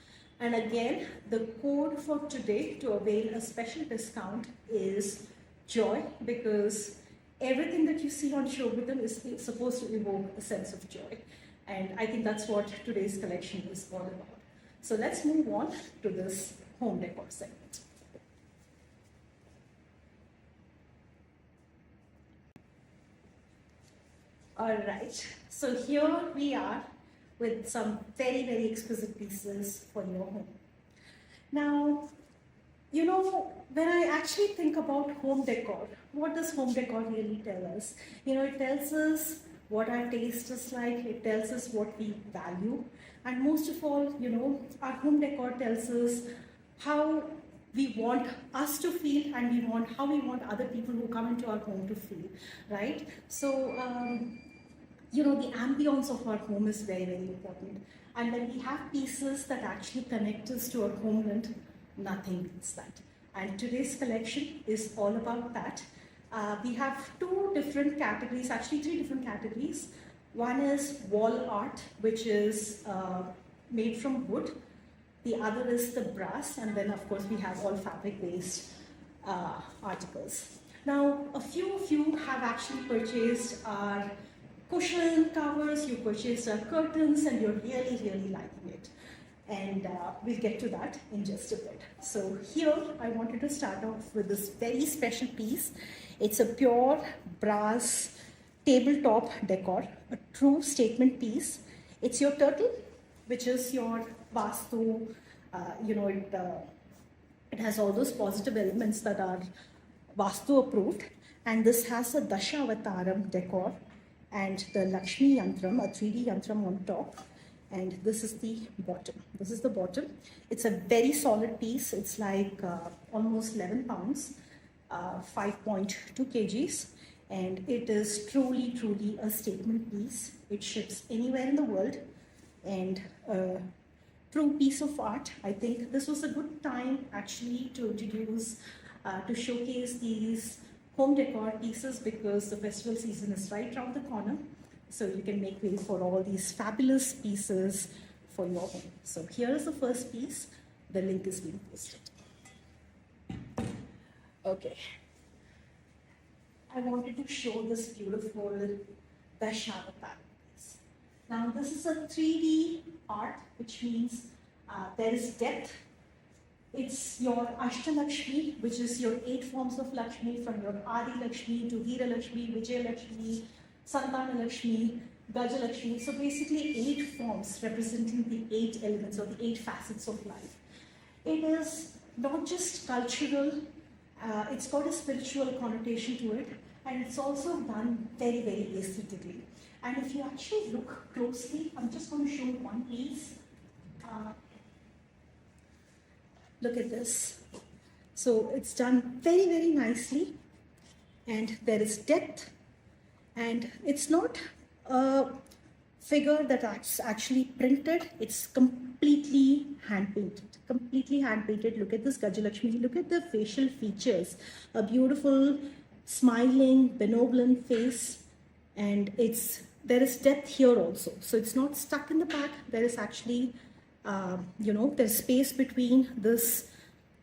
And again, the code for today to avail a special discount is joy, because everything that you see on Shobitam is supposed to evoke a sense of joy. And I think that's what today's collection is all about. So let's move on to this home decor segment. All right, so here we are with some very, very exquisite pieces for your home. Now, you know, when I actually think about home decor, what does home decor really tell us? You know, it tells us what our taste is like, it tells us what we value, and most of all, you know, our home decor tells us how we want us to feel, and how we want other people who come into our home to feel, right? So, you know, the ambience of our home is very, very important. And when we have pieces that actually connect us to our homeland, nothing beats that. And today's collection is all about that. We have two different categories, actually three different categories. One is wall art, which is made from wood. The other is the brass, and then of course we have all fabric-based articles. Now, a few of you have actually purchased our cushion covers, you purchased our curtains, and you're really, really liking it. And we'll get to that in just a bit. So here I wanted to start off with this very special piece. It's a pure brass tabletop decor, a true statement piece. It's your turtle, which is your vastu. You know, it has all those positive elements that are vastu approved. And this has a Dashavataram decor and the Lakshmi Yantram, a 3D Yantram on top. And this is the bottom. This is the bottom. It's a very solid piece. It's like almost 11 pounds, 5.2 kgs. And it is truly, truly a statement piece. It ships anywhere in the world. And a true piece of art. I think this was a good time actually to introduce, to showcase these home decor pieces, because the festival season is right around the corner. So you can make way for all these fabulous pieces for your home. So here is the first piece. The link is being posted. Okay. I wanted to show this beautiful Dashavataram piece. Now this is a 3D art, which means there is depth. It's your Ashtalakshmi, which is your 8 forms of Lakshmi, from your Adi Lakshmi to Veera Lakshmi, Vijay Lakshmi, Santana Lakshmi, Gaja Lakshmi. So basically 8 forms representing the 8 elements or the 8 facets of life. It is not just cultural, it's got a spiritual connotation to it, and it's also done very, very aesthetically. And if you actually look closely, I'm just going to show you one piece. Look at this. So it's done very, very nicely, and there is depth, and it's not a figure that's actually printed, it's completely hand painted. Completely hand painted. Look at this Gajalakshmi, look at the facial features, a beautiful smiling benevolent face, and there is depth here also, so it's not stuck in the back. There is actually there's space between this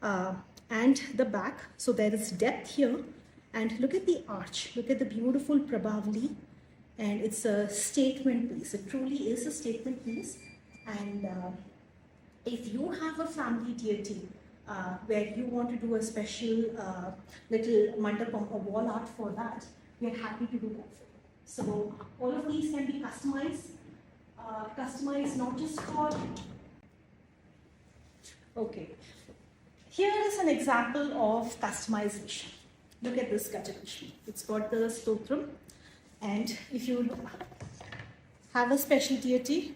and the back, so there is depth here. And look at the arch, look at the beautiful Prabhavali, and it's a statement piece. It truly is a statement piece. And if you have a family deity where you want to do a special little mandapam or wall art for that, we are happy to do that for you. So all of these can be customized. Customized not just for... Okay, here is an example of customization. Look at this Gajalakshmi. It's got the stotram, and if you have a special deity,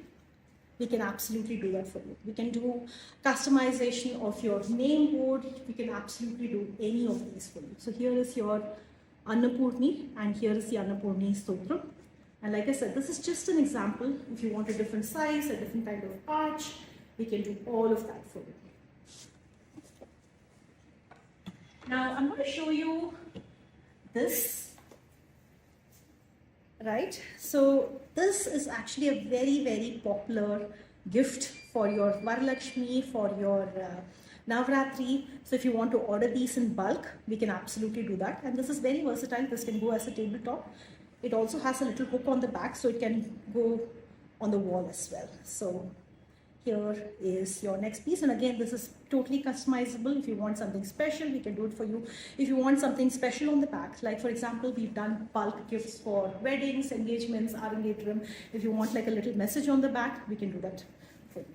we can absolutely do that for you. We can do customization of your name board. We can absolutely do any of these for you. So here is your Annapurni, and here is the Annapurni stotram. And like I said, this is just an example. If you want a different size, a different kind of arch, we can do all of that for you. Now I'm going to show you this, right? So this is actually a very, very popular gift for your Varalakshmi, for your Navratri. So if you want to order these in bulk, we can absolutely do that. And this is very versatile. This can go as a tabletop. It also has a little hook on the back, so it can go on the wall as well. So here is your next piece, and again, this is totally customizable. If you want something special, we can do it for you. If you want something special on the back, like for example, we've done bulk gifts for weddings, engagements, Arangetram. If you want like a little message on the back, we can do that for you.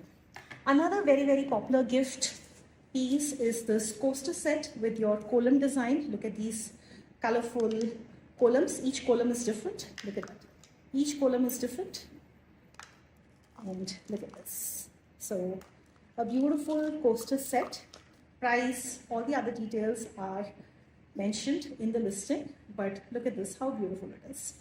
Another very, very popular gift piece is this coaster set with your column design. Look at these colorful columns. Each column is different. Look at that. Each column is different. And look at this. So a beautiful coaster set. Price, all the other details are mentioned in the listing, but look at this, how beautiful it is.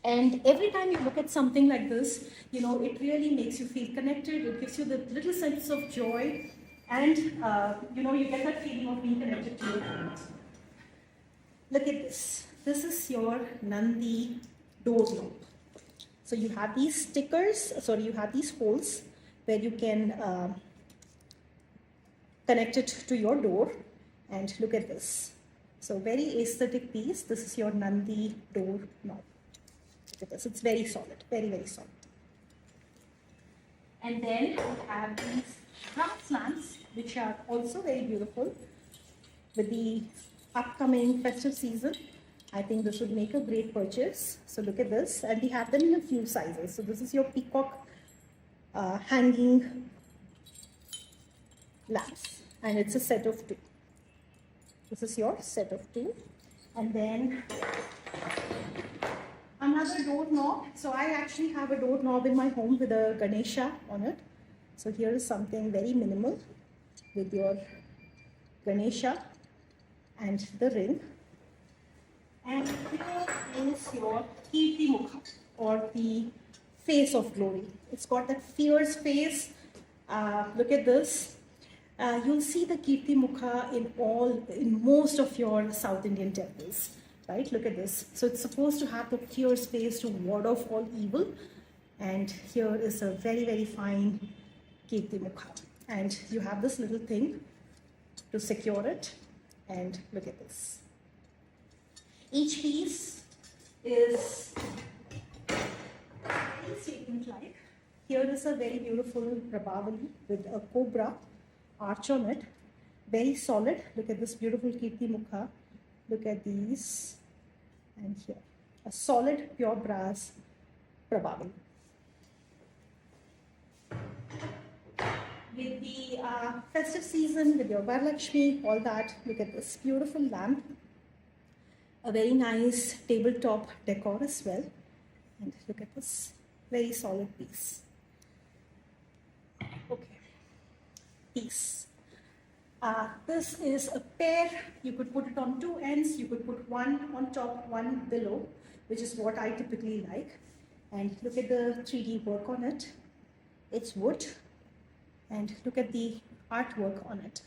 And every time you look at something like this, it really makes you feel connected. It gives you the little sense of joy, and you get that feeling of being connected to your parent. Look at this. This is your Nandi doorknob. So you have these stickers, you have these holes where you can connect it to your door, and look at this. So very aesthetic piece. This is your Nandi door knob. Look at this. It's very solid, very, very solid. And then we have these brass lamps, which are also very beautiful. With the upcoming festive season, I think this would make a great purchase. So look at this, and we have them in a few sizes. So this is your peacock hanging lamps, and it's a set of 2. This is your set of 2. And then another doorknob. So I actually have a doorknob in my home with a Ganesha on it. So here is something very minimal with your Ganesha and the ring. And here is your Kirti Mukha, or the face of glory. It's got that fierce face. Look at this. You'll see the Kirti Mukha in most of your South Indian temples, right? Look at this. So it's supposed to have the fierce face to ward off all evil. And here is a very, very fine Kirti Mukha. And you have this little thing to secure it. And look at this. Each piece is very statement-like. Here is a very beautiful Prabhavali with a cobra arch on it. Very solid. Look at this beautiful Kirti Mukha. Look at these. And here. a solid pure brass prabhavi. With the festive season, with your Varalakshmi, all that, look at this beautiful lamp. A very nice tabletop decor as well. And look at this, very solid piece. Okay, piece. This is a pair. You could put it on two ends. You could put one on top, one below, which is what I typically like. And look at the 3D work on it. It's wood. And look at the artwork on it.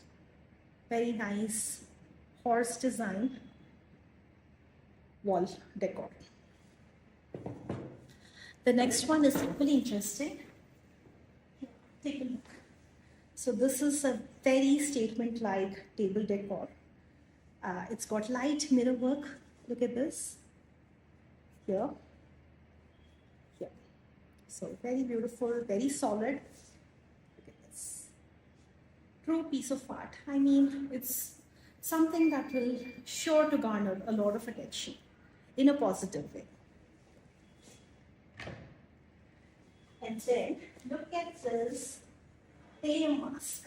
Very nice horse design wall decor. The next one is equally interesting. Take a look. So this is a very statement-like table decor. It's got light mirror work. Look at this. Here. Here. So very beautiful, very solid. Look at this. True piece of art. I mean, it's something that will sure to garner a lot of attention in a positive way. And then look at this Theyyam mask.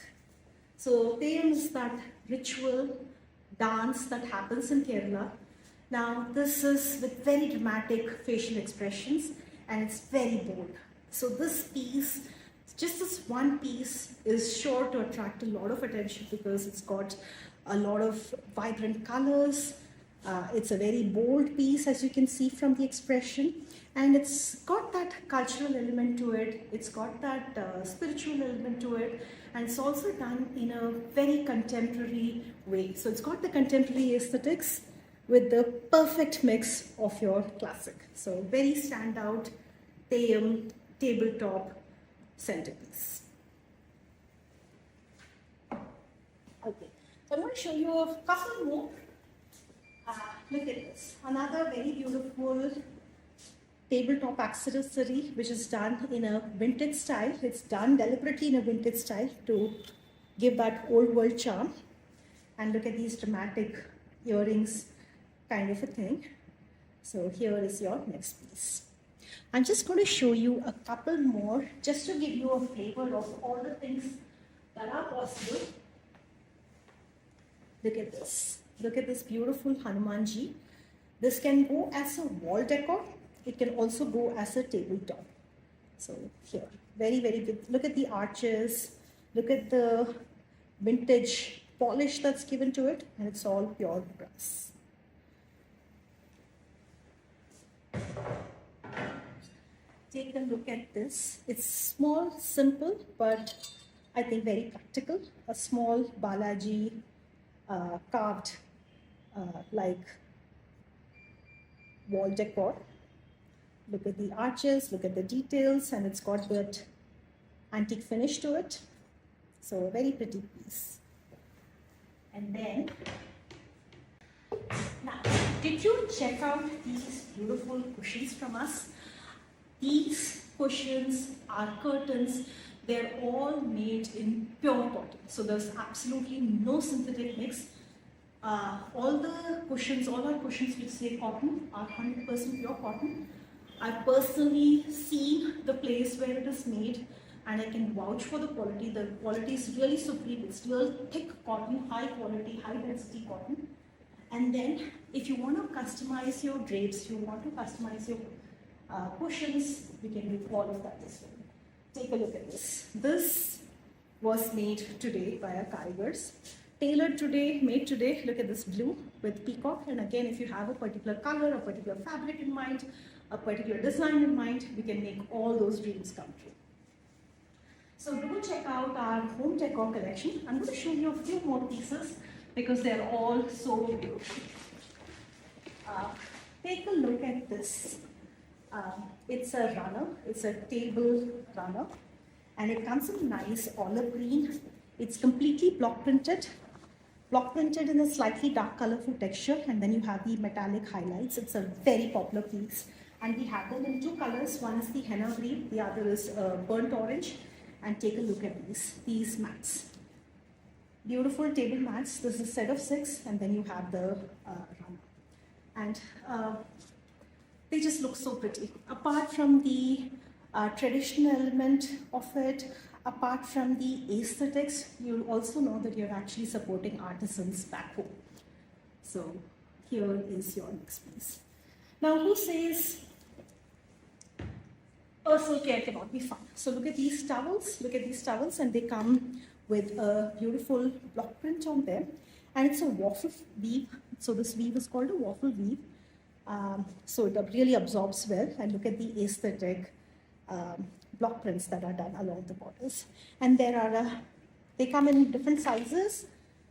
So Theyyam is that ritual dance that happens in Kerala. Now this is with very dramatic facial expressions and it's very bold. So this piece, just this one piece, is sure to attract a lot of attention because it's got a lot of vibrant colors. It's a very bold piece, as you can see from the expression, and it's got that cultural element to it. It's got that spiritual element to it, and it's also done in a very contemporary way. So it's got the contemporary aesthetics with the perfect mix of your classic. So very standout Theyyam tabletop centerpiece. Okay, so I'm going to show you a couple more. Look at this, another very beautiful tabletop accessory which is done in a vintage style. It's done deliberately in a vintage style to give that old world charm. And look at these dramatic earrings kind of a thing. So here is your next piece. I'm just going to show you a couple more just to give you a flavor of all the things that are possible. Look at this. Look at this beautiful Hanumanji. This can go as a wall decor. It can also go as a tabletop. So here, very, very good. Look at the arches. Look at the vintage polish that's given to it. And it's all pure brass. Take a look at this. It's small, simple, but I think very practical. A small Balaji carved like wall decor. Look at the arches, look at the details, and it's got that antique finish to it. So a very pretty piece. And then, now, did you check out these beautiful cushions from us? These cushions are curtains. They're all made in pure cotton. So there's absolutely no synthetic mix. All the cushions, all our cushions which say cotton are 100% pure cotton. I've personally seen the place where it is made and I can vouch for the quality. The quality is really supreme. It's real thick cotton, high quality, high density cotton. And then if you want to customize your drapes, you want to customize your cushions, we can do all of that as well. Take a look at this. This was made today by our karigars. Tailored today, made today. Look at this blue with peacock. And again, if you have a particular color, a particular fabric in mind, a particular design in mind, we can make all those dreams come true. So do check out our home decor collection. I'm going to show you a few more pieces because they're all so beautiful. Take a look at this. It's a runner, it's a table runner, and it comes in nice olive green. It's completely block printed in a slightly dark colorful texture, and then you have the metallic highlights. It's a very popular piece, and we have them in two colors. One is the henna green, the other is burnt orange. And take a look at these mats. Beautiful table mats. This is a set of 6, and then you have the runner. And they just look so pretty. Apart from the traditional element of it, apart from the aesthetics, you'll also know that you're actually supporting artisans back home. So here is your next piece. Now, who says personal care cannot be fun? So look at these towels, and they come with a beautiful block print on them, and it's a waffle weave. So this weave is called a waffle weave. So it really absorbs well, and look at the aesthetic block prints that are done along the borders. And there are, they come in different sizes.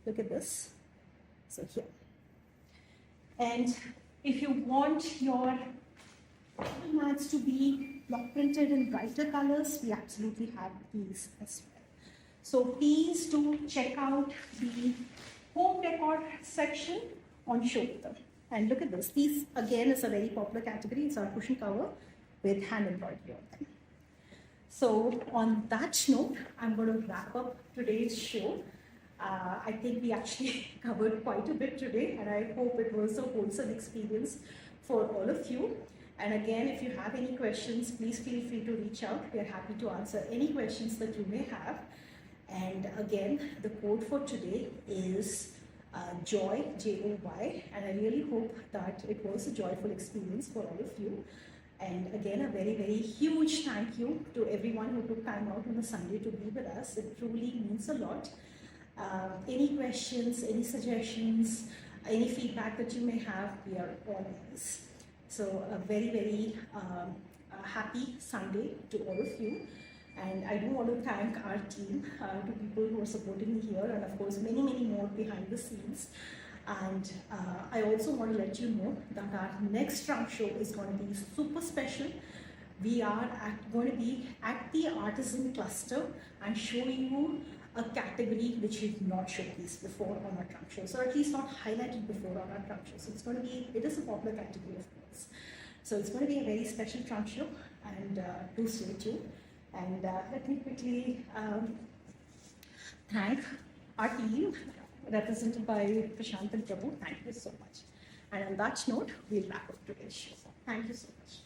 Look at this. So here. And if you want your mats to be block printed in brighter colors, we absolutely have these as well. So please do check out the home decor section on Shobitam. And look at this. These again is a very popular category. It's our cushion cover with hand embroidery on them. So on that note, I'm going to wrap up today's show. I think we actually covered quite a bit today, and I hope it was a wholesome experience for all of you. And again, if you have any questions, please feel free to reach out. We are happy to answer any questions that you may have. And again, the code for today is joy, J-O-Y, and I really hope that it was a joyful experience for all of you. And again, a very, very huge thank you to everyone who took time out on a Sunday to be with us. It truly means a lot. Any questions, any suggestions, any feedback that you may have, we are all ears. So a very, very happy Sunday to all of you. And I do want to thank our team, to people who are supporting me here, and of course many, many more behind the scenes. And I also want to let you know that our next trunk show is going to be super special. We are going to be at the Artisan Cluster and show you a category which we've not showcased before on our trunk shows, or at least not highlighted before on our trunk shows. So it's going to be, it is a popular category, of course. So it's going to be a very special trunk show, and do stay tuned. And let me quickly thank our team, represented by Prashant and Prabhu. Thank you so much. And on that note, we'll wrap up today's show. Thank you so much.